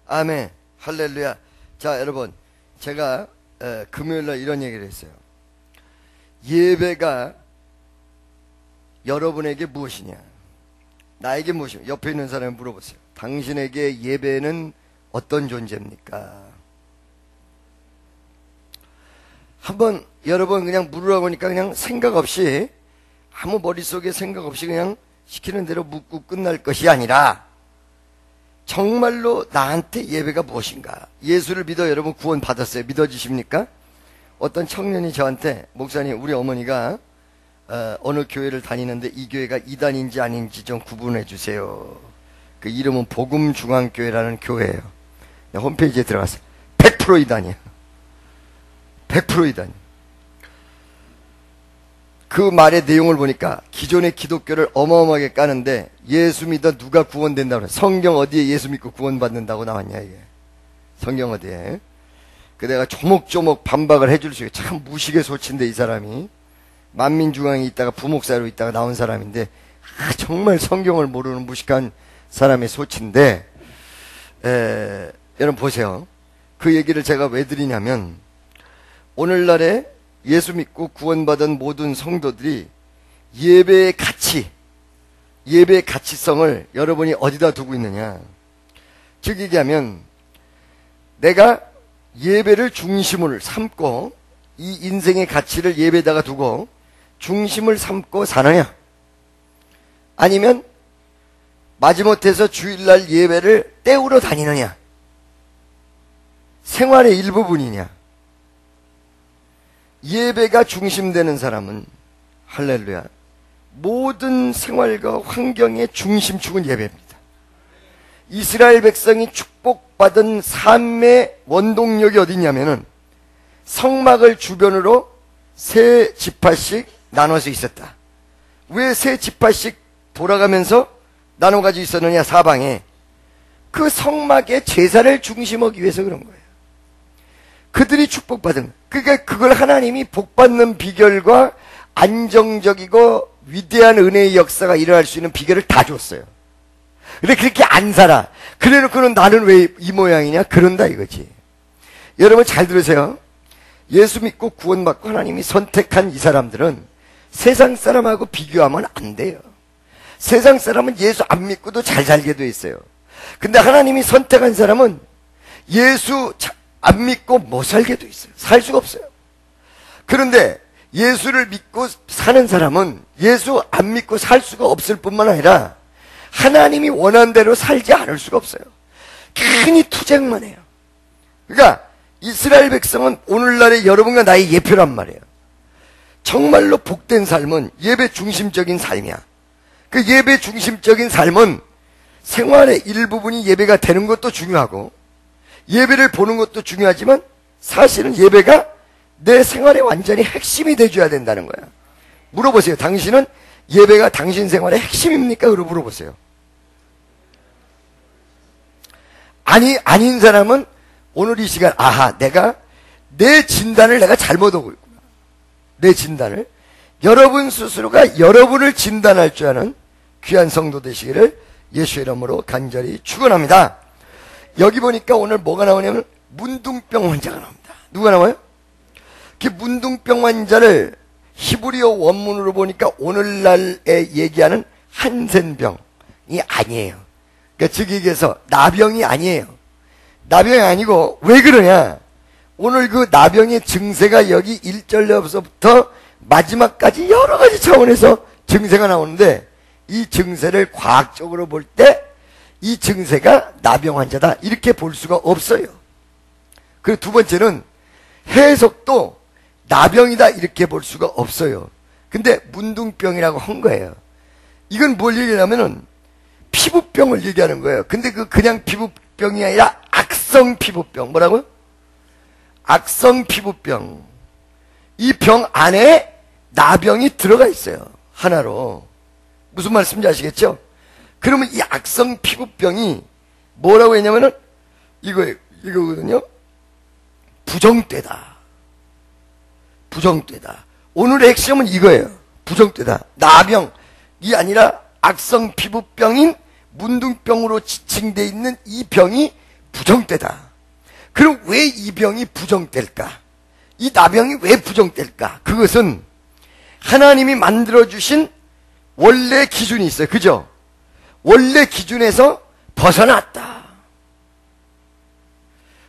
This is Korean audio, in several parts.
아멘. 할렐루야. 자, 여러분, 제가 금요일날 이런 얘기를 했어요. 예배가 여러분에게 무엇이냐? 나에게 무엇이냐? 옆에 있는 사람이 물어보세요. 당신에게 예배는 어떤 존재입니까? 한번 여러분 그냥 물으라고 하니까 그냥 생각 없이, 아무 머릿속에 생각 없이 그냥 시키는 대로 묻고 끝날 것이 아니라 정말로 나한테 예배가 무엇인가? 예수를 믿어 여러분 구원 받았어요. 믿어지십니까? 어떤 청년이 저한테, 목사님, 우리 어머니가 어느 교회를 다니는데 이 교회가 이단인지 아닌지 좀 구분해 주세요. 그 이름은 복음중앙교회라는 교회예요. 홈페이지에 들어갔어요. 100% 이단이야. 100% 이단. 그 말의 내용을 보니까 기존의 기독교를 어마어마하게 까는데, 예수 믿어 누가 구원된다고 그래. 성경 어디에 예수 믿고 구원받는다고 나왔냐 이게. 성경 어디에. 그 내가 조목조목 반박을 해줄 수 있게, 참 무식의 소치인데 이 사람이 만민중앙에 있다가 부목사로 있다가 나온 사람인데, 정말 성경을 모르는 무식한 사람의 소치인데, 여러분 보세요. 그 얘기를 제가 왜 드리냐면, 오늘날에 예수 믿고 구원받은 모든 성도들이 예배의 가치, 예배의 가치성을 여러분이 어디다 두고 있느냐. 즉 얘기하면, 내가 예배를 중심을 삼고 이 인생의 가치를 예배에다가 두고 중심을 삼고 사느냐, 아니면 마지못해서 주일날 예배를 때우러 다니느냐, 생활의 일부분이냐. 예배가 중심되는 사람은, 할렐루야, 모든 생활과 환경의 중심축은 예배입니다. 이스라엘 백성이 축복받은 삶의 원동력이 어디냐면은 성막을 주변으로 세 지파씩 나눠서 있었다. 왜 세 지파씩 돌아가면서 나눠가지고 있었느냐, 사방에. 그 성막의 제사를 중심하기 위해서 그런 거예요. 그들이 축복받은, 그러니까 그걸 하나님이 복받는 비결과 안정적이고 위대한 은혜의 역사가 일어날 수 있는 비결을 다 줬어요. 근데 그렇게 안 살아. 그래 놓고는 나는 왜 이 모양이냐? 그런다 이거지. 여러분 잘 들으세요. 예수 믿고 구원받고 하나님이 선택한 이 사람들은 세상 사람하고 비교하면 안 돼요. 세상 사람은 예수 안 믿고도 잘 살게 돼 있어요. 근데 하나님이 선택한 사람은 예수 안 믿고 못 살게 돼 있어요. 살 수가 없어요. 그런데 예수를 믿고 사는 사람은 예수 안 믿고 살 수가 없을 뿐만 아니라 하나님이 원하는 대로 살지 않을 수가 없어요. 괜히 투쟁만 해요. 그러니까 이스라엘 백성은 오늘날의 여러분과 나의 예표란 말이에요. 정말로 복된 삶은 예배 중심적인 삶이야. 그 예배 중심적인 삶은 생활의 일부분이 예배가 되는 것도 중요하고 예배를 보는 것도 중요하지만, 사실은 예배가 내 생활의 완전히 핵심이 돼줘야 된다는 거야. 물어보세요. 당신은 예배가 당신 생활의 핵심입니까? 그러고 물어보세요. 아닌 사람은 오늘 이 시간, 아하, 내가 내 진단을 내가 잘못하고 있구나. 내 진단을. 여러분 스스로가 여러분을 진단할 줄 아는 귀한 성도 되시기를 예수의 이름으로 간절히 축원합니다. 여기 보니까 오늘 뭐가 나오냐면 문둥병 환자가 나옵니다. 누가 나와요? 그 문둥병 환자를 히브리어 원문으로 보니까 오늘날에 얘기하는 한센병이 아니에요. 그러니까 즉 얘기해서 나병이 아니에요. 나병이 아니고, 왜 그러냐? 오늘 그 나병의 증세가 여기 1절부터 마지막까지 여러 가지 차원에서 증세가 나오는데, 이 증세를 과학적으로 볼 때 이 증세가 나병 환자다 이렇게 볼 수가 없어요. 그리고 두 번째는 해석도 나병이다 이렇게 볼 수가 없어요. 근데 문둥병이라고 한 거예요. 이건 뭘 얘기하냐면은 피부병을 얘기하는 거예요. 근데 그냥 피부병이 아니라 악성 피부병. 뭐라고요? 악성 피부병. 이 병 안에 나병이 들어가 있어요. 하나로. 무슨 말씀인지 아시겠죠? 그러면 이 악성 피부병이 뭐라고 했냐면은 이거거든요. 부정되다. 부정되다. 오늘의 핵심은 이거예요. 부정되다. 나병이 아니라 악성 피부병인 문둥병으로 지칭되어 있는 이 병이 부정되다. 그럼 왜 이 병이 부정될까? 이 나병이 왜 부정될까? 그것은 하나님이 만들어주신 원래 기준이 있어요. 그죠? 원래 기준에서 벗어났다.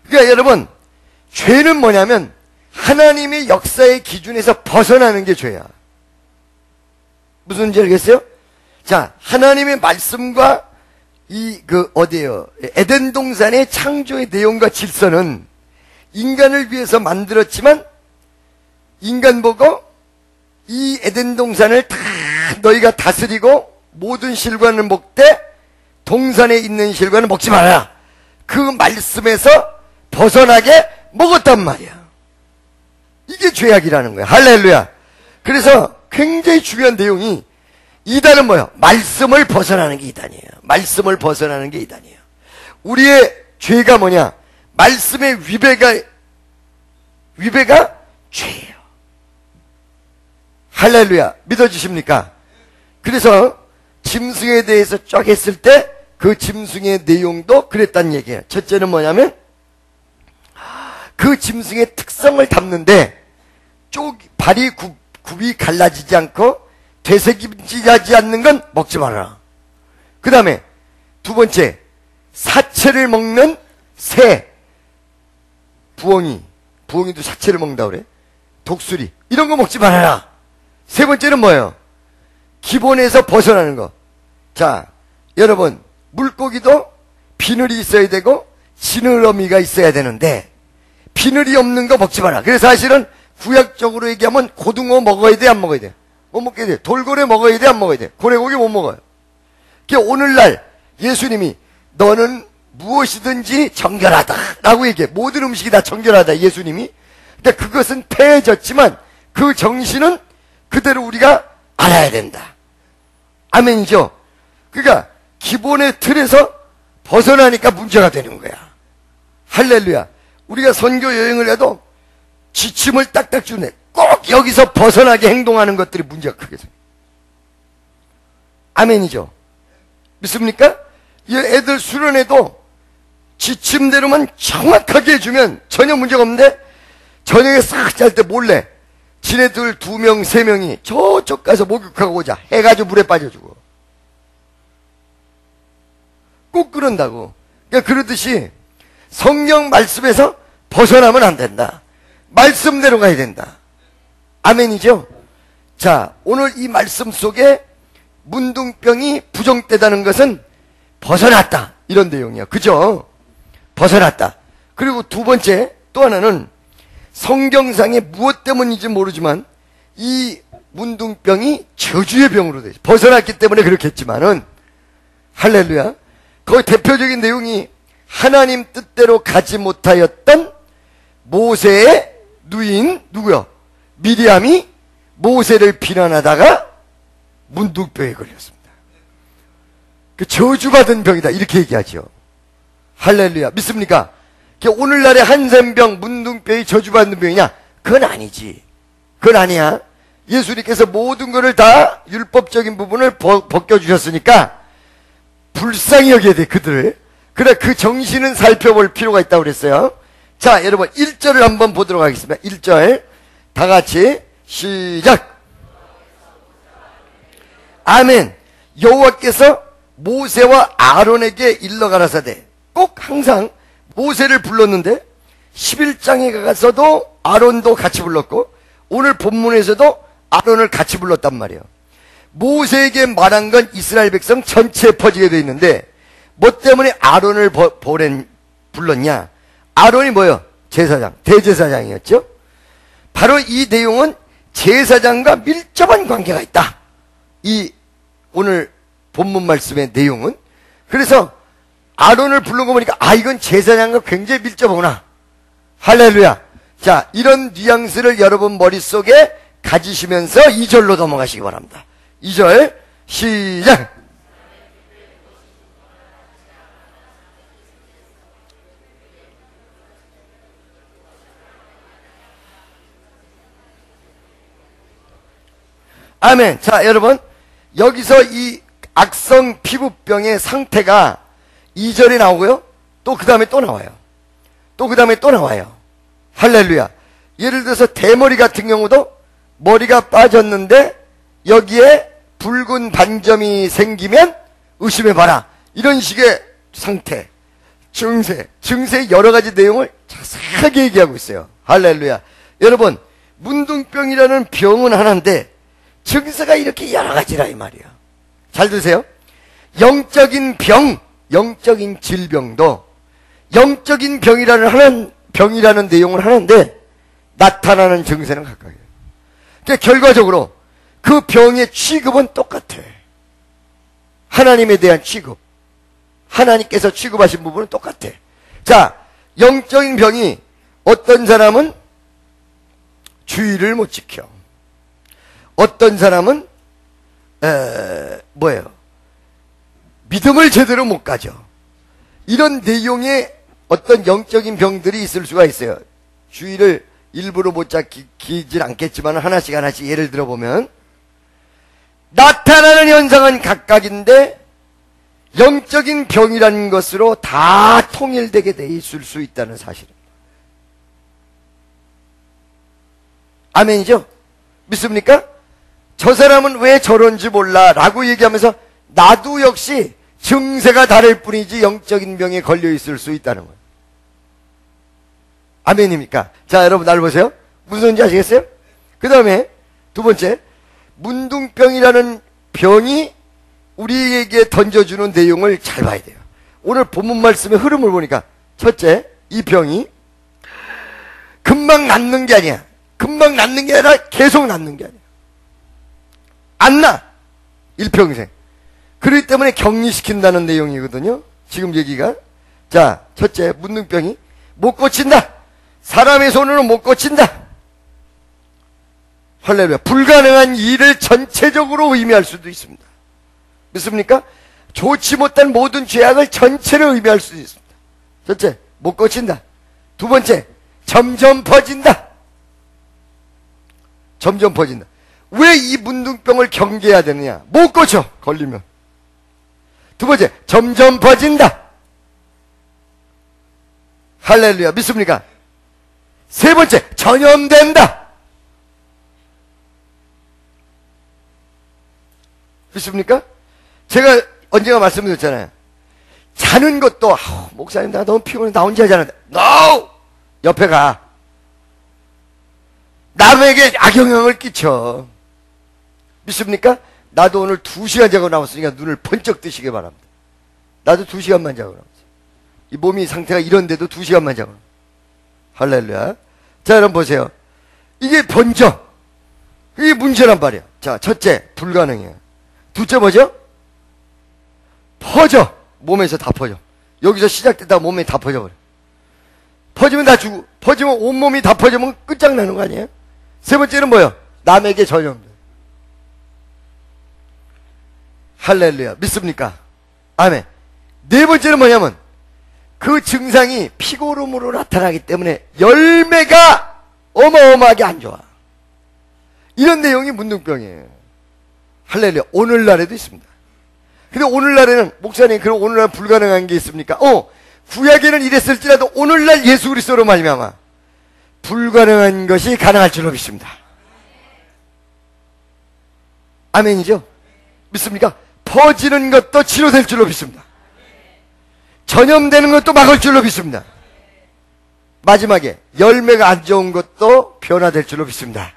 그러니까 여러분, 죄는 뭐냐면 하나님의 역사의 기준에서 벗어나는 게 죄야. 무슨지 알겠어요? 자, 하나님의 말씀과 어디에요? 에덴 동산의 창조의 내용과 질서는 인간을 위해서 만들었지만, 인간 보고 이 에덴 동산을 다 너희가 다스리고 모든 실과는 먹되 동산에 있는 실과는 먹지 마라. 그 말씀에서 벗어나게 먹었단 말이야. 이게 죄악이라는 거야. 할렐루야. 그래서 굉장히 중요한 내용이, 이단은 뭐예요? 말씀을 벗어나는 게 이단이에요. 말씀을 벗어나는 게 이단이에요. 우리의 죄가 뭐냐? 말씀의 위배가 죄예요. 할렐루야. 믿어지십니까? 그래서 짐승에 대해서 쫙 했을 때 그 짐승의 내용도 그랬다는 얘기예요. 첫째는 뭐냐면 그 짐승의 특성을 담는데 발이 굽이 갈라지지 않고 되새김질하지 않는 건 먹지 말아라. 그 다음에 두 번째, 사체를 먹는 새, 부엉이도 사체를 먹는다 그래. 독수리, 이런 거 먹지 말아라. 세 번째는 뭐예요? 기본에서 벗어나는 거. 자, 여러분, 물고기도 비늘이 있어야 되고 지느러미가 있어야 되는데 비늘이 없는 거 먹지 마라. 그래서 사실은 구약적으로 얘기하면 고등어 먹어야 돼, 안 먹어야 돼? 못 먹게 돼. 돌고래 먹어야 돼, 안 먹어야 돼? 고래고기 못 먹어요. 그러니까 오늘날 예수님이 너는 무엇이든지 정결하다 라고 얘기해. 모든 음식이 다 정결하다, 예수님이. 그러니까 그것은 폐해졌지만 그 정신은 그대로 우리가 알아야 된다. 아멘이죠? 그러니까 기본의 틀에서 벗어나니까 문제가 되는 거야. 할렐루야. 우리가 선교 여행을 해도 지침을 딱딱 주네. 꼭 여기서 벗어나게 행동하는 것들이 문제가 크게 생겨. 아멘이죠? 믿습니까? 이 애들 수련회도 지침대로만 정확하게 해주면 전혀 문제가 없는데, 저녁에 싹 잘 때 몰래 지네들 2명, 3명이 저쪽 가서 목욕하고 오자 해가지고 물에 빠져주고. 꼭 그런다고. 그러니까 그러듯이 성경 말씀에서 벗어나면 안 된다. 말씀대로 가야 된다. 아멘이죠? 자, 오늘 이 말씀 속에 문둥병이 부정되다는 것은 벗어났다, 이런 내용이야. 그죠? 벗어났다. 그리고 두 번째, 또 하나는 성경상에 무엇 때문인지 모르지만 이 문둥병이 저주의 병으로 되죠. 벗어났기 때문에 그렇겠지만은, 할렐루야. 거기 대표적인 내용이 하나님 뜻대로 가지 못하였던 모세의 누인, 누구요? 미리암이 모세를 비난하다가 문둥병에 걸렸습니다. 그 저주받은 병이다, 이렇게 얘기하죠. 할렐루야. 믿습니까? 오늘날의 한센병, 문둥병이 저주받는 병이냐? 그건 아니지. 그건 아니야. 예수님께서 모든 것을 다 율법적인 부분을 벗겨주셨으니까 불쌍히 여겨야 돼, 그들을. 그래, 그 정신은 살펴볼 필요가 있다고 그랬어요. 자, 여러분 1절을 한번 보도록 하겠습니다. 1절 다 같이 시작. 아멘. 여호와께서 모세와 아론에게 일러 가라사대. 꼭 항상 모세를 불렀는데 11장에 가서도 아론도 같이 불렀고 오늘 본문에서도 아론을 같이 불렀단 말이에요. 모세에게 말한 건 이스라엘 백성 전체에 퍼지게 되어 있는데 뭐 때문에 아론을 불렀냐? 아론이 뭐예요? 제사장, 대제사장이었죠? 바로 이 내용은 제사장과 밀접한 관계가 있다. 이 오늘 본문 말씀의 내용은. 그래서 아론을 부른 거 보니까 이건 제사장과 굉장히 밀접하구나. 할렐루야. 자, 이런 뉘앙스를 여러분 머릿속에 가지시면서 2절로 넘어가시기 바랍니다. 2절 시작. 아멘. 자, 여러분 여기서 이 악성 피부병의 상태가 2절에 나오고요, 또 그 다음에 또 나와요. 또 그 다음에 또 나와요. 할렐루야. 예를 들어서 대머리 같은 경우도 머리가 빠졌는데 여기에 붉은 반점이 생기면 의심해봐라. 이런 식의 상태, 증세 여러 가지 내용을 자세하게 얘기하고 있어요. 할렐루야. 여러분, 문둥병이라는 병은 하나인데 증세가 이렇게 여러 가지라 이 말이에요. 잘 들으세요. 영적인 병, 영적인 질병도 영적인 병이라는 내용을 하는데 나타나는 증세는 각각이에요. 그러니까 결과적으로 그 병의 취급은 똑같아. 하나님에 대한 취급, 하나님께서 취급하신 부분은 똑같아. 자, 영적인 병이 어떤 사람은 주의를 못 지켜. 어떤 사람은 믿음을 제대로 못 가져. 이런 내용의 어떤 영적인 병들이 있을 수가 있어요. 주의를 일부러 못 지키질 않겠지만 하나씩 예를 들어보면 나타나는 현상은 각각인데 영적인 병이라는 것으로 다 통일되게 돼 있을 수 있다는 사실입니다. 아멘이죠? 믿습니까? 저 사람은 왜 저런지 몰라 라고 얘기하면서 나도 역시 증세가 다를 뿐이지 영적인 병에 걸려 있을 수 있다는 거예요. 아멘입니까? 자, 여러분 날 보세요. 무슨 소리인지 아시겠어요? 그 다음에 두 번째, 문둥병이라는 병이 우리에게 던져주는 내용을 잘 봐야 돼요. 오늘 본문 말씀의 흐름을 보니까 첫째, 이 병이 금방 낫는 게 아니야. 금방 낫는 게 아니라 계속 낫는 게 아니야. 안 나. 일평생. 그렇기 때문에 격리시킨다는 내용이거든요. 지금 얘기가. 자, 첫째, 문둥병이 못 고친다. 사람의 손으로 못 고친다. 할렐루야. 불가능한 일을 전체적으로 의미할 수도 있습니다. 믿습니까? 좋지 못한 모든 죄악을 전체를 의미할 수도 있습니다. 첫째, 못 고친다. 두 번째, 점점 퍼진다. 점점 퍼진다. 왜 이 문둥병을 경계해야 되느냐? 못 고쳐, 걸리면. 두 번째, 점점 퍼진다. 할렐루야. 믿습니까? 세 번째, 전염된다. 믿습니까? 제가 언젠가 말씀드렸잖아요. 자는 것도 목사님 나 너무 피곤해 나 혼자 자는데 NO! 옆에 가. 남에게 악영향을 끼쳐. 믿습니까? 나도 오늘 2시간 자고 나왔으니까 눈을 번쩍 뜨시기 바랍니다. 나도 2시간만 자고 나왔어요. 이 몸이 상태가 이런데도 2시간만 자고 나왔어요. 할렐루야. 자, 여러분 보세요. 이게 번져. 이게 문제란 말이야. 자, 첫째, 불가능해요. 둘째 뭐죠? 퍼져. 몸에서 다 퍼져. 여기서 시작됐다가 몸에 다 퍼져버려. 퍼지면 다 죽고, 퍼지면 온몸이 다 퍼지면 끝장나는 거 아니에요? 세 번째는 뭐예요? 남에게 전염돼. 할렐루야. 믿습니까? 아멘. 네 번째는 뭐냐면, 그 증상이 피고름으로 나타나기 때문에 열매가 어마어마하게 안 좋아. 이런 내용이 문둥병이에요. 할렐루야. 오늘날에도 있습니다. 근데 오늘날에는 목사님 그럼 오늘날 불가능한 게 있습니까? 구약에는 이랬을지라도 오늘날 예수 그리스도로 말미암아 불가능한 것이 가능할 줄로 믿습니다. 아멘이죠? 믿습니까? 퍼지는 것도 치료될 줄로 믿습니다. 전염되는 것도 막을 줄로 믿습니다. 마지막에 열매가 안 좋은 것도 변화될 줄로 믿습니다.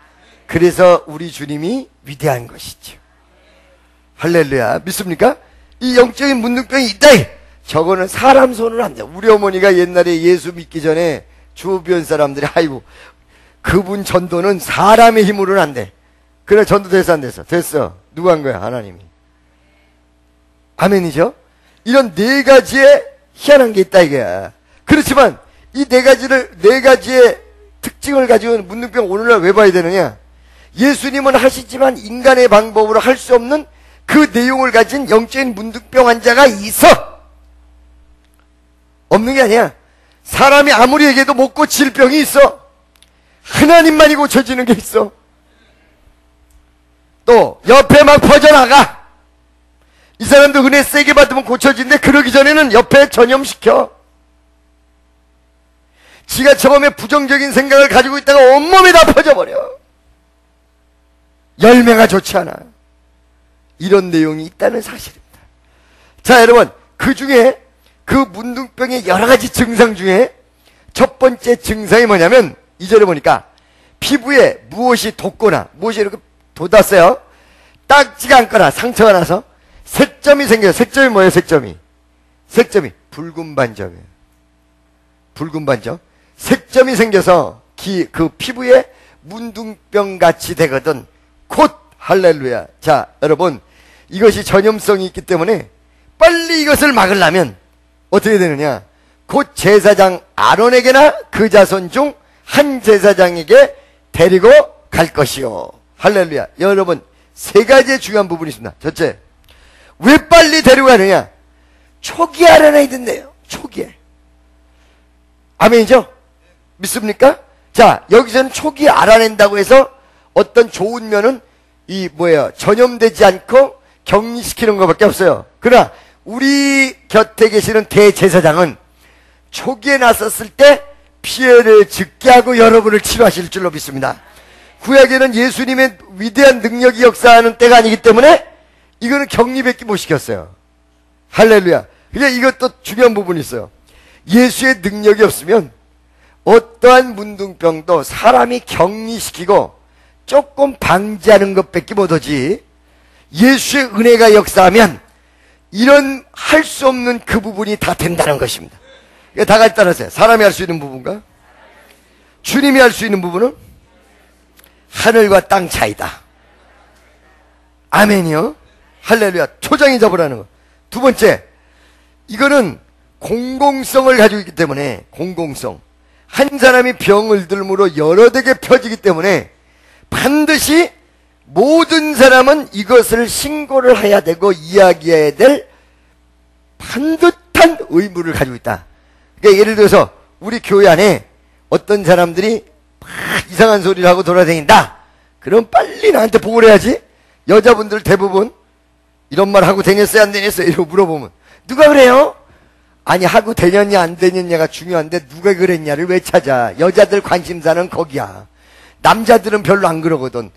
그래서 우리 주님이 위대한 것이죠. 할렐루야. 믿습니까? 이 영적인 문둥병이 있다. 저거는 사람 손으로 안 돼. 우리 어머니가 옛날에 예수 믿기 전에 주변 사람들이 아이고 그분 전도는 사람의 힘으로는 안 돼. 그래 전도 됐어 안 됐어? 됐어. 누가 한 거야? 하나님이. 아멘이죠? 이런 네 가지의 희한한 게 있다 이거야. 그렇지만 이 네 가지의 특징을 가지고 문둥병 오늘날 왜 봐야 되느냐? 예수님은 하시지만 인간의 방법으로 할 수 없는 그 내용을 가진 영적인 문둥병 환자가 있어. 없는 게 아니야. 사람이 아무리 얘기해도 못 고칠 병이 있어. 하나님만이 고쳐지는 게 있어. 또 옆에 막 퍼져나가. 이 사람도 은혜 세게 받으면 고쳐지는데 그러기 전에는 옆에 전염시켜. 지가 처음에 부정적인 생각을 가지고 있다가 온몸이 다 퍼져버려. 열매가 좋지 않아. 이런 내용이 있다는 사실입니다. 자, 여러분, 그 중에 그 문둥병의 여러 가지 증상 중에 첫 번째 증상이 뭐냐면 2절에 보니까 피부에 무엇이 돋거나 무엇이 이렇게 돋았어요. 딱지가 않거나 상처가 나서 색점이 생겨요. 색점이 뭐예요? 색점이 붉은 반점이에요. 붉은 반점. 색점이 생겨서 그 피부에 문둥병 같이 되거든. 곧 할렐루야. 자, 여러분, 이것이 전염성이 있기 때문에 빨리 이것을 막으려면 어떻게 되느냐? 곧 제사장 아론에게나 그 자손 중 한 제사장에게 데리고 갈 것이요. 할렐루야. 여러분, 세 가지의 중요한 부분이 있습니다. 첫째, 왜 빨리 데리고 가느냐? 초기에 알아내야 된대요. 초기에. 아멘이죠? 믿습니까? 자, 여기서는 초기에 알아낸다고 해서 어떤 좋은 면은 전염되지 않고 격리시키는 것밖에 없어요. 그러나 우리 곁에 계시는 대제사장은 초기에 나섰을 때 피해를 적게 하고 여러분을 치료하실 줄로 믿습니다. 구약에는 예수님의 위대한 능력이 역사하는 때가 아니기 때문에 이거는 격리밖에 못 시켰어요. 할렐루야. 근데 이것도 중요한 부분이 있어요. 예수의 능력이 없으면 어떠한 문둥병도 사람이 격리시키고 조금 방지하는 것밖에 못하지, 예수의 은혜가 역사하면 이런 할 수 없는 그 부분이 다 된다는 것입니다. 다 같이 따라하세요. 사람이 할 수 있는 부분과 주님이 할 수 있는 부분은 하늘과 땅 차이다. 아멘이요. 할렐루야. 초장이 잡으라는 거. 두 번째, 이거는 공공성을 가지고 있기 때문에, 공공성. 한 사람이 병을 들므로 여러 데게 펴지기 때문에 반드시 모든 사람은 이것을 신고를 해야 되고 이야기해야 될 반듯한 의무를 가지고 있다. 그러니까 예를 들어서 우리 교회 안에 어떤 사람들이 막 이상한 소리를 하고 돌아다닌다. 그럼 빨리 나한테 보고를 해야지. 여자분들 대부분 이런 말 하고 다녔어요, 안 다녔어요? 이러고 물어보면 누가 그래요? 아니, 하고 되느냐 안 되느냐가 중요한데 누가 그랬냐를 왜 찾아? 여자들 관심사는 거기야. 남자들은 별로 안 그러거든.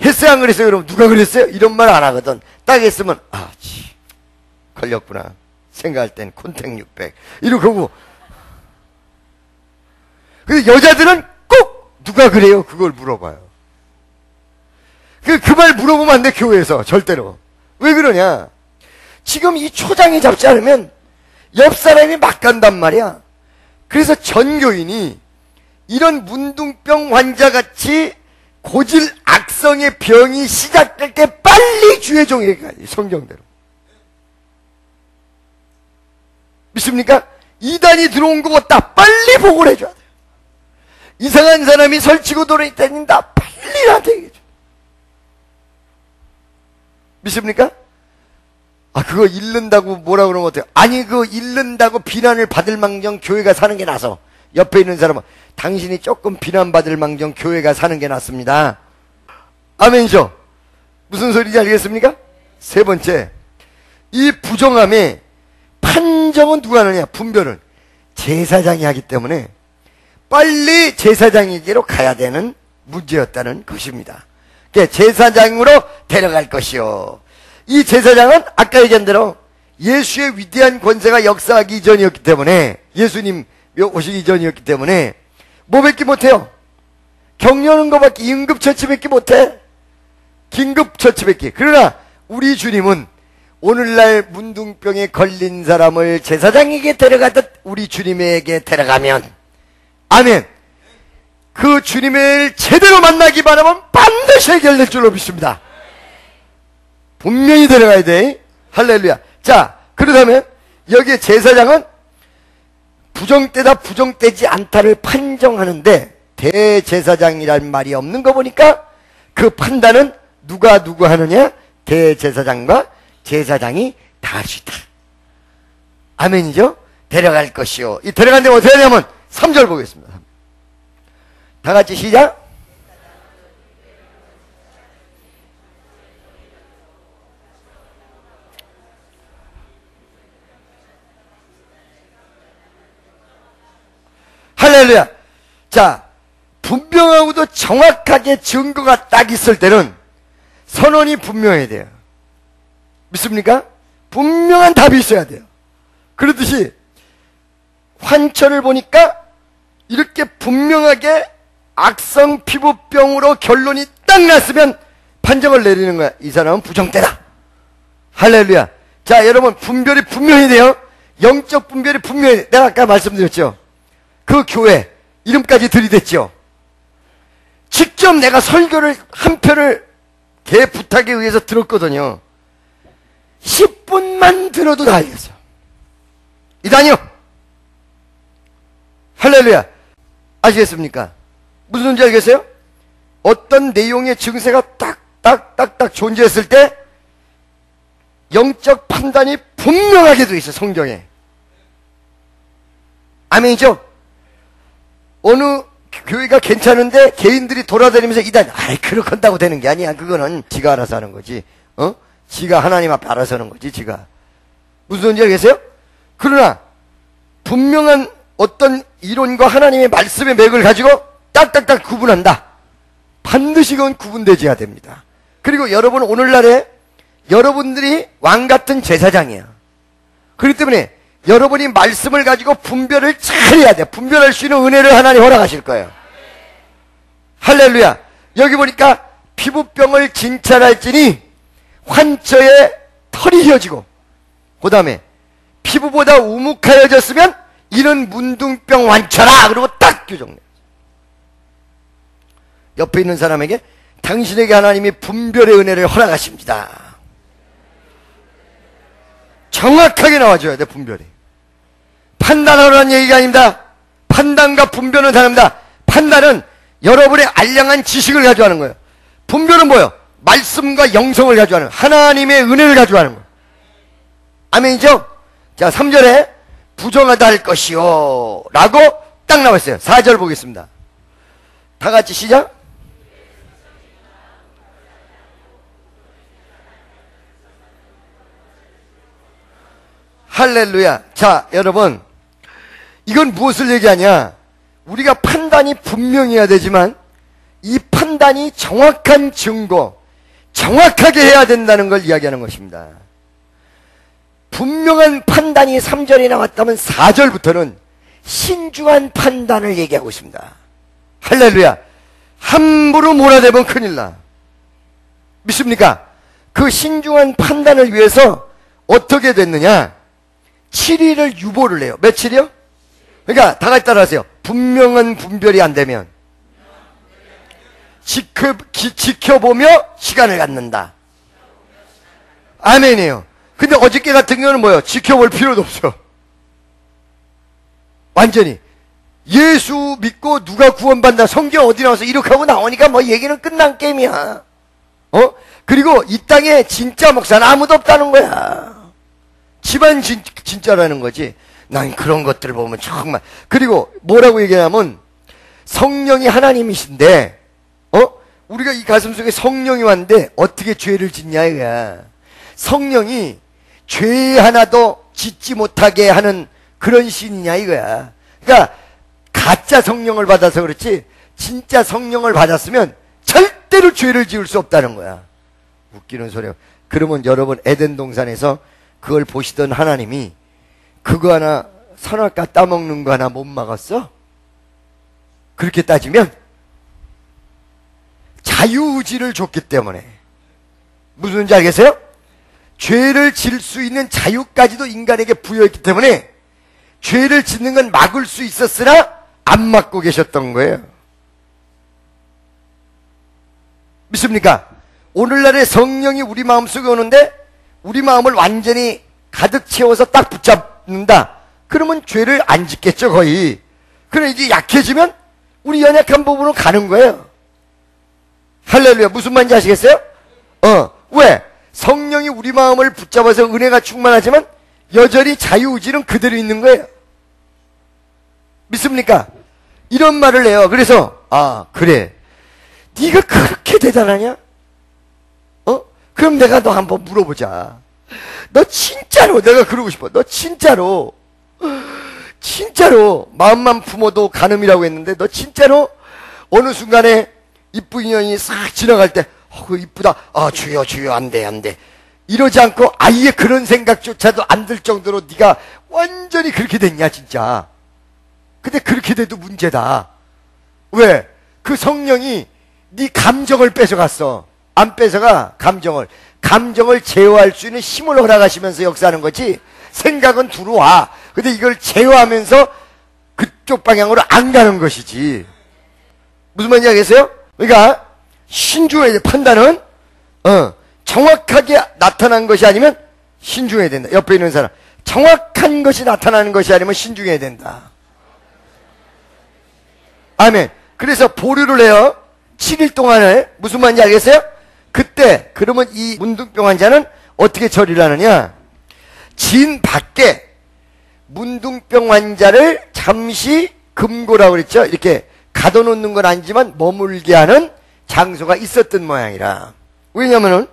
했어요, 안 그랬어요? 그러면 누가 그랬어요? 이런 말 안 하거든. 딱 했으면 걸렸구나. 생각할 땐 콘택 600 이러고. 근데 여자들은 꼭 누가 그래요? 그걸 물어봐요. 그 말 물어보면 안 돼, 교회에서. 절대로. 왜 그러냐? 지금 이 초장이 잡지 않으면 옆 사람이 막 간단 말이야. 그래서 전교인이 이런 문둥병 환자같이 고질 악성의 병이 시작될 때 빨리 주의 종에게 가야지, 성경대로. 믿습니까? 이단이 들어온 거 같다. 빨리 보고를 해줘야 돼요. 이상한 사람이 설치고 돌아다닌다. 빨리 나한테 얘기해줘. 믿습니까? 그거 잃는다고 뭐라 그러면 어때요? 아니, 그거 잃는다고 비난을 받을 망정 교회가 사는 게 나서, 옆에 있는 사람은 당신이 조금 비난받을 망정 교회가 사는 게 낫습니다. 아멘이죠? 무슨 소리인지 알겠습니까? 세 번째, 이 부정함의 판정은 누가 하느냐? 분별은 제사장이 하기 때문에 빨리 제사장에게로 가야 되는 문제였다는 것입니다. 그러니까 제사장으로 데려갈 것이요. 이 제사장은 아까 얘기한 대로 예수의 위대한 권세가 역사하기 이전이었기 때문에, 예수님 오시기 이전이었기 때문에 뭐밖에 못해요? 격려하는 것밖에, 응급처치밖에 못해. 긴급처치밖에. 그러나 우리 주님은 오늘날 문둥병에 걸린 사람을 제사장에게 데려가듯 우리 주님에게 데려가면, 아멘, 그 주님을 제대로 만나기 바라면 반드시 해결될 줄로 믿습니다. 분명히 데려가야 돼. 할렐루야. 자, 그렇다면 여기에 제사장은 부정되다 부정되지 않다를 판정하는데, 대제사장이란 말이 없는 거 보니까 그 판단은 누가 하느냐? 대제사장과 제사장이 다 할 수 있다. 아멘이죠? 데려갈 것이요. 이 데려간 데가 어떻게 하냐면 3절 보겠습니다. 다 같이 시작. 할렐루야. 자, 분명하고도 정확하게 증거가 딱 있을 때는 선언이 분명해야 돼요. 믿습니까? 분명한 답이 있어야 돼요. 그렇듯이 환처를 보니까 이렇게 분명하게 악성 피부병으로 결론이 딱 났으면 판정을 내리는 거야. 이 사람은 부정태다. 할렐루야. 자, 여러분, 분별이 분명히 돼요. 영적 분별이 분명히 돼요. 내가 아까 말씀드렸죠. 그 교회 이름까지 들이댔죠. 직접 내가 설교를 한 편을 개 부탁에 의해서 들었거든요. 10분만 들어도 다 알겠어요. 이단이요. 할렐루야. 아시겠습니까? 무슨 소리인지 알겠어요? 어떤 내용의 증세가 딱딱딱딱 존재했을 때 영적 판단이 분명하게 돼 있어요. 성경에. 아멘이죠? 어느 교회가 괜찮은데 개인들이 돌아다니면서 이단, 아이, 그렇게 한다고 되는 게 아니야. 그거는 지가 알아서 하는 거지. 지가 하나님 앞에 알아서 하는 거지, 지가. 무슨 소리인지 알겠어요? 그러나 분명한 어떤 이론과 하나님의 말씀의 맥을 가지고 딱딱딱 구분한다. 반드시 그건 구분되어야 됩니다. 그리고 여러분, 오늘날에 여러분들이 왕같은 제사장이야. 그렇기 때문에 여러분이 말씀을 가지고 분별을 잘 해야 돼. 분별할 수 있는 은혜를 하나님 허락하실 거예요. 할렐루야. 여기 보니까 피부병을 진찰할지니 환처에 털이 휘어지고, 그 다음에 피부보다 우묵하여졌으면 이는 문둥병 환처라. 그리고 딱 규정내. 옆에 있는 사람에게 당신에게 하나님이 분별의 은혜를 허락하십니다. 정확하게 나와줘야 돼. 분별이. 판단하라는 얘기가 아닙니다. 판단과 분별은 다릅니다. 판단은 여러분의 알량한 지식을 가져가는 거예요. 분별은 뭐예요? 말씀과 영성을 가져가는 거예요. 하나님의 은혜를 가져가는 거예요. 아멘이죠? 자, 3절에 부정하다 할 것이요 라고 딱 나와 있어요. 4절 보겠습니다. 다 같이 시작. 할렐루야. 자, 여러분, 이건 무엇을 얘기하냐? 우리가 판단이 분명해야 되지만 이 판단이 정확한 증거, 정확하게 해야 된다는 걸 이야기하는 것입니다. 분명한 판단이 3절에 나왔다면 4절부터는 신중한 판단을 얘기하고 있습니다. 할렐루야. 함부로 몰아대면 큰일 나. 믿습니까? 그 신중한 판단을 위해서 어떻게 됐느냐? 7일을 유보를 해요. 며칠이요? 그러니까 다 같이 따라하세요. 분명한 분별이 안 되면 지켜보며 시간을 갖는다. 아멘이에요. 근데 어저께 같은 경우는 뭐예요? 지켜볼 필요도 없어. 완전히 예수 믿고 누가 구원받는다. 성경 어디 나와서 이렇게 하고 나오니까 뭐 얘기는 끝난 게임이야. 그리고 이 땅에 진짜 목사는 아무도 없다는 거야. 집안 진짜라는 거지. 난 그런 것들을 보면 정말. 그리고 뭐라고 얘기하냐면 성령이 하나님이신데 우리가 이 가슴 속에 성령이 왔는데 어떻게 죄를 짓냐 이거야. 성령이 죄 하나도 짓지 못하게 하는 그런 신이냐 이거야. 그러니까 가짜 성령을 받아서 그렇지 진짜 성령을 받았으면 절대로 죄를 지을 수 없다는 거야. 웃기는 소리야. 그러면 여러분 에덴 동산에서 그걸 보시던 하나님이 그거 하나 선악과 따먹는 거 하나 못 막았어? 그렇게 따지면 자유의지를 줬기 때문에. 무슨 말인지 알겠어요? 죄를 질 수 있는 자유까지도 인간에게 부여했기 때문에 죄를 짓는 건 막을 수 있었으나 안 막고 계셨던 거예요. 믿습니까? 오늘날의 성령이 우리 마음속에 오는데 우리 마음을 완전히 가득 채워서 딱 붙잡는다. 그러면 죄를 안 짓겠죠 거의. 그럼 이제 약해지면 우리 연약한 부분으로 가는 거예요. 할렐루야. 무슨 말인지 아시겠어요? 왜? 성령이 우리 마음을 붙잡아서 은혜가 충만하지만 여전히 자유의지는 그대로 있는 거예요. 믿습니까? 이런 말을 해요. 그래서 그래 네가 그렇게 대단하냐? 그럼 내가 너 한번 물어보자. 너 진짜로, 내가 그러고 싶어. 너 진짜로 진짜로 마음만 품어도 간음이라고 했는데 너 진짜로 어느 순간에 이쁜 인연이 싹 지나갈 때 이쁘다. 주여 주여 안 돼 안 돼. 이러지 않고 아예 그런 생각조차도 안 들 정도로 네가 완전히 그렇게 됐냐 진짜. 근데 그렇게 돼도 문제다. 왜? 그 성령이 네 감정을 뺏어갔어. 안 뺏어가. 감정을 제어할 수 있는 힘을 허락하시면서 역사하는 거지. 생각은 들어와. 근데 이걸 제어하면서 그쪽 방향으로 안 가는 것이지. 무슨 말인지 알겠어요? 그러니까 신중해야 돼. 판단은 정확하게 나타난 것이 아니면 신중해야 된다. 옆에 있는 사람, 정확한 것이 나타나는 것이 아니면 신중해야 된다. 아멘. 그래서 보류를 해요. 7일 동안을. 무슨 말인지 알겠어요? 그때 그러면 이 문둥병 환자는 어떻게 처리를 하느냐? 진 밖에 문둥병 환자를 잠시 금고라고 그랬죠. 이렇게 가둬놓는 건 아니지만 머물게 하는 장소가 있었던 모양이라. 왜냐면은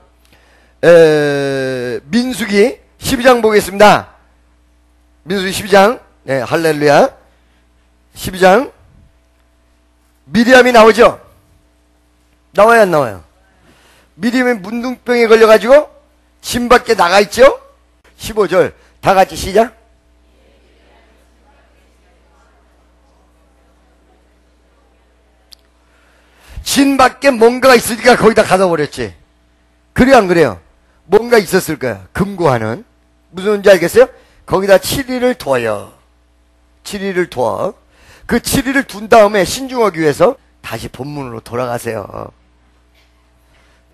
민수기 12장 보겠습니다. 민수기 12장. 네, 할렐루야. 12장. 미리암이 나오죠? 나와요, 안 나와요? 미리암이 문둥병에 걸려가지고 진 밖에 나가 있죠? 15절. 다 같이 시작. 진 밖에 뭔가가 있으니까 거기다 가둬버렸지. 그래요, 안 그래요? 뭔가 있었을 거야. 금고하는. 무슨 말인지 알겠어요? 거기다 7일을 둬요. 7일을 둬. 그 7일을 둔 다음에 신중하기 위해서 다시 본문으로 돌아가세요.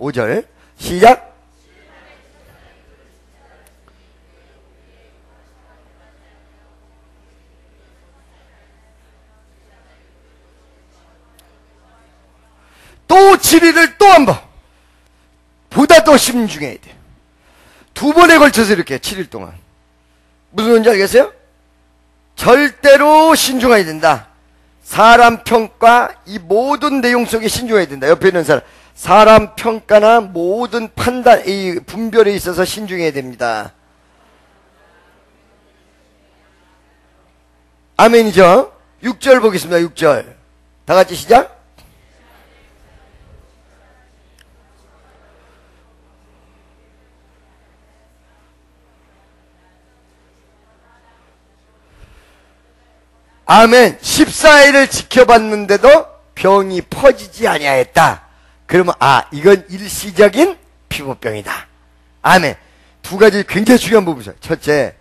5절. 시작. 또 7일을 또 한 번. 보다 더 신중해야 돼. 두 번에 걸쳐서 이렇게 7일 동안. 무슨 말인지 알겠어요? 절대로 신중해야 된다. 사람 평가, 이 모든 내용 속에 신중해야 된다. 옆에 있는 사람 평가나 모든 판단, 이 분별에 있어서 신중해야 됩니다. 아멘이죠? 6절 보겠습니다. 6절. 다 같이 시작. 아멘. 14일을 지켜봤는데도 병이 퍼지지 아니하였다. 그러면 이건 일시적인 피부병이다. 아멘. 두 가지 굉장히 중요한 부분이죠. 첫째,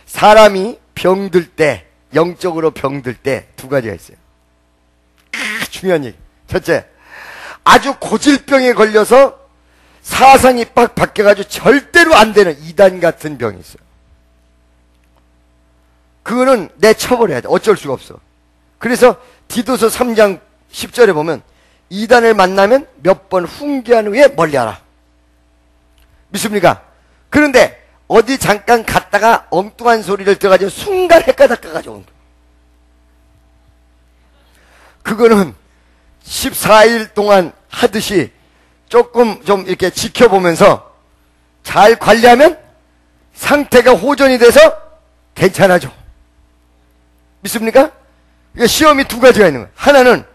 사람이 병들 때, 영적으로 병들 때 두 가지가 있어요. 중요한 얘기. 첫째, 아주 고질병에 걸려서 사상이 빡 바뀌어가지고 절대로 안 되는 이단 같은 병이 있어요. 그거는 내 처벌해야 돼. 어쩔 수가 없어. 그래서 디도서 3장 10절에 보면 이단을 만나면 몇 번 훈계한 후에 멀리하라. 믿습니까? 그런데 어디 잠깐 갔다가 엉뚱한 소리를 들어가지고 순간 헷가닥 가가지고 그거는 14일 동안 하듯이 조금 좀 이렇게 지켜보면서 잘 관리하면 상태가 호전이 돼서 괜찮아져. 믿습니까? 시험이 두 가지가 있는 거예요. 하나는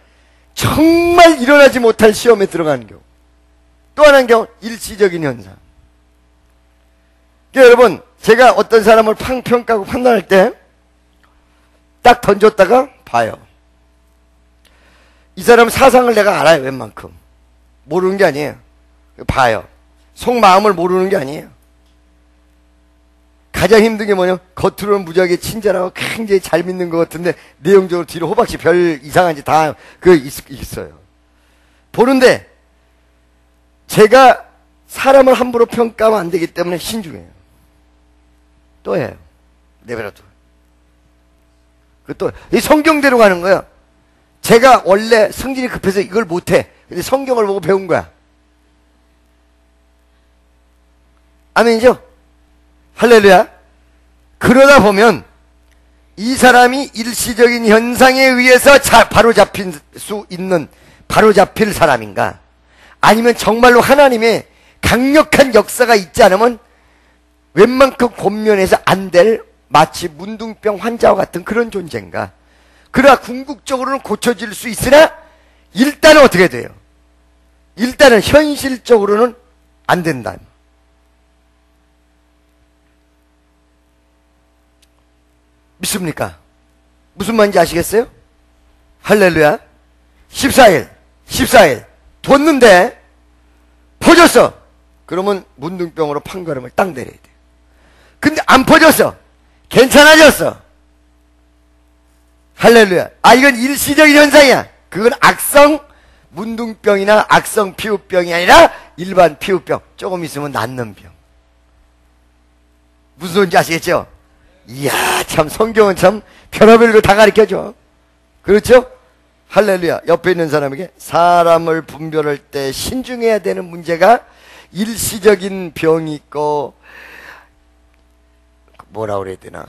정말 일어나지 못할 시험에 들어가는 경우. 또 하나는 경우 일시적인 현상. 그러니까 여러분, 제가 어떤 사람을 평가하고 판단할 때 딱 던졌다가 봐요. 이 사람 사상을 내가 알아요. 웬만큼. 모르는 게 아니에요. 봐요. 속마음을 모르는 게 아니에요. 가장 힘든 게 뭐냐? 겉으로는 무지하게 친절하고 굉장히 잘 믿는 것 같은데 내용적으로 뒤로 호박씨 별 이상한 짓 다 있어요. 보는데 제가 사람을 함부로 평가하면 안 되기 때문에 신중해요. 또 해요. 내버려둬. 이 성경대로 가는 거예요. 제가 원래 성질이 급해서 이걸 못해. 근데 성경을 보고 배운 거야. 아멘이죠? 할렐루야. 그러다 보면 이 사람이 일시적인 현상에 의해서 바로잡힐 수 있는 바로잡힐 사람인가, 아니면 정말로 하나님의 강력한 역사가 있지 않으면 웬만큼 권면해서 안 될 마치 문둥병 환자와 같은 그런 존재인가? 그러나 궁극적으로는 고쳐질 수 있으나 일단은 어떻게 돼요? 일단은 현실적으로는 안 된다. 믿습니까? 무슨 말인지 아시겠어요? 할렐루야. 14일 뒀는데 퍼졌어. 그러면 문둥병으로 판가름을 딱 내려야 돼. 근데 안 퍼졌어. 괜찮아졌어. 할렐루야. 아, 이건 일시적인 현상이야. 그건 악성 문둥병이나 악성 피부병이 아니라 일반 피부병. 조금 있으면 낫는 병. 무슨 소리인지 아시겠죠? 이야, 참 성경은 참 별의별 거 다 가르쳐줘. 그렇죠? 할렐루야. 옆에 있는 사람에게 사람을 분별할 때 신중해야 되는 문제가 일시적인 병이 있고 뭐라 그래야 되나,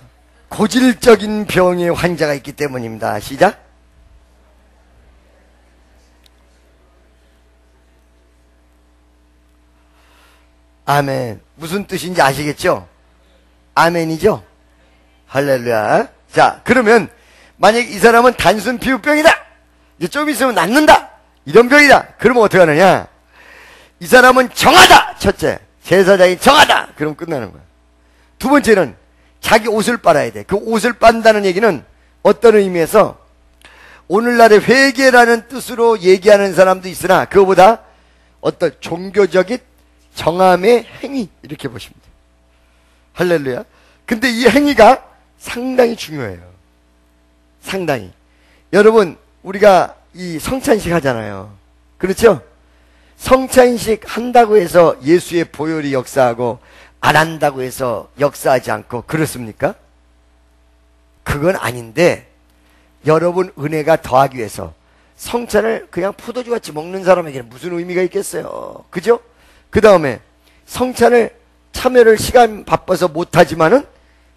고질적인 병의 환자가 있기 때문입니다. 시작. 아멘. 무슨 뜻인지 아시겠죠? 아멘이죠? 할렐루야. 자, 그러면 만약 이 사람은 단순 피부병이다, 이제 좀 있으면 낫는다, 이런 병이다, 그러면 어떻게 하느냐? 이 사람은 정하다. 첫째, 제사장이 정하다. 그럼 끝나는 거야. 두 번째는 자기 옷을 빨아야 돼. 그 옷을 빤다는 얘기는 어떤 의미에서 오늘날의 회개라는 뜻으로 얘기하는 사람도 있으나 그거보다 어떤 종교적인 정함의 행위, 이렇게 보시면 돼요. 할렐루야. 근데 이 행위가 상당히 중요해요. 상당히. 여러분, 우리가 이 성찬식 하잖아요. 그렇죠? 성찬식 한다고 해서 예수의 보혈이 역사하고 안 한다고 해서 역사하지 않고 그렇습니까? 그건 아닌데, 여러분 은혜가 더하기 위해서 성찬을 그냥 포도주같이 먹는 사람에게는 무슨 의미가 있겠어요? 그죠? 그 다음에 성찬을 참여를 시간 바빠서 못하지만은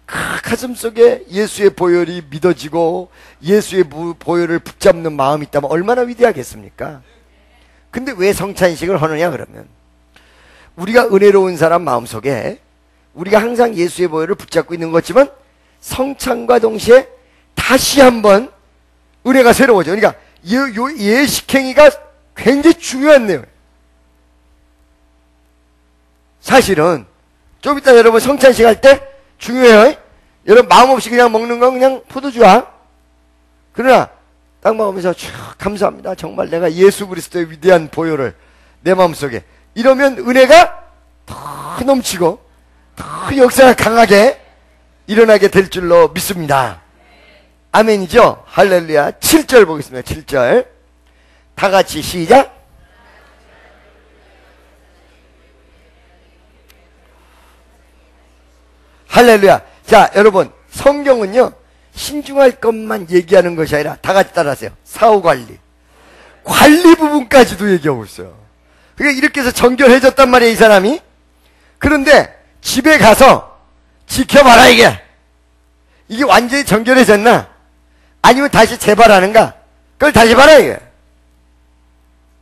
그 가슴 속에 예수의 보혈이 믿어지고 예수의 보혈을 붙잡는 마음이 있다면 얼마나 위대하겠습니까? 근데 왜 성찬식을 하느냐 그러면, 우리가 은혜로운 사람 마음속에 우리가 항상 예수의 보혈을 붙잡고 있는 거지만 성찬과 동시에 다시 한번 은혜가 새로워져. 그러니까 예식행위가 굉장히 중요한 내용이에요. 사실은 좀 이따 여러분 성찬식 할 때 중요해요. 여러분 마음 없이 그냥 먹는 건 그냥 포도주야. 그러나 딱 먹으면서 감사합니다. 정말 내가 예수 그리스도의 위대한 보혈을 내 마음속에, 이러면 은혜가 더 넘치고 더 역사가 강하게 일어나게 될 줄로 믿습니다. 아멘이죠? 할렐루야. 7절 보겠습니다. 7절 다 같이 시작. 할렐루야. 자, 여러분, 성경은요 신중할 것만 얘기하는 것이 아니라 다 같이 따라하세요. 사후관리, 관리 부분까지도 얘기하고 있어요. 그러니까 이렇게 해서 정결해졌단 말이에요, 이 사람이. 그런데 집에 가서 지켜봐라. 이게 완전히 정결해졌나 아니면 다시 재발하는가, 그걸 다시 봐라 이게.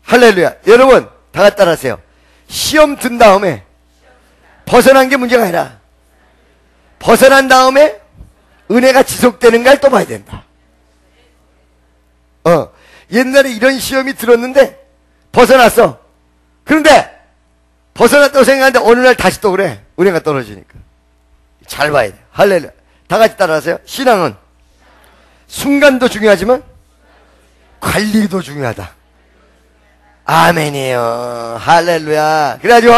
할렐루야. 여러분 다 같이 따라하세요. 시험 든 다음에 벗어난 게 문제가 아니라 벗어난 다음에 은혜가 지속되는가를 또 봐야 된다. 옛날에 이런 시험이 들었는데 벗어났어. 그런데 벗어났다고 생각하는데 어느 날 다시 또 그래. 은혜가 떨어지니까. 잘 봐야 돼. 할렐루야. 다 같이 따라하세요. 신앙은 순간도 중요하지만 관리도 중요하다. 아멘이에요. 할렐루야. 그래가지고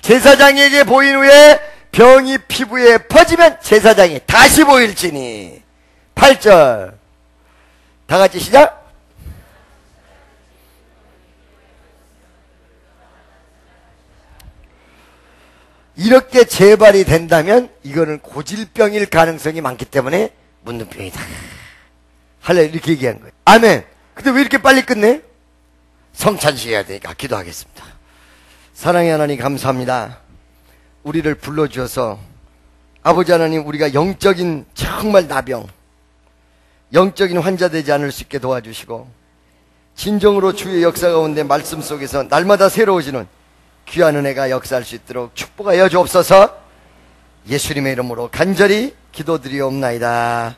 제사장에게 보인 후에 병이 피부에 퍼지면 제사장이 다시 보일지니. 8절 다 같이 시작. 이렇게 재발이 된다면 이거는 고질병일 가능성이 많기 때문에 문둥병이다. 할렐루야. 이렇게 얘기한 거예요. 아멘. 근데 왜 이렇게 빨리 끝내? 성찬식 해야 되니까 기도하겠습니다. 사랑의 하나님 감사합니다. 우리를 불러주셔서 아버지 하나님, 우리가 영적인 정말 나병, 영적인 환자 되지 않을 수 있게 도와주시고 진정으로 주의 역사 가운데 말씀 속에서 날마다 새로워지는 귀한 은혜가 역사할 수 있도록 축복하여 주옵소서. 예수님의 이름으로 간절히 기도드리옵나이다.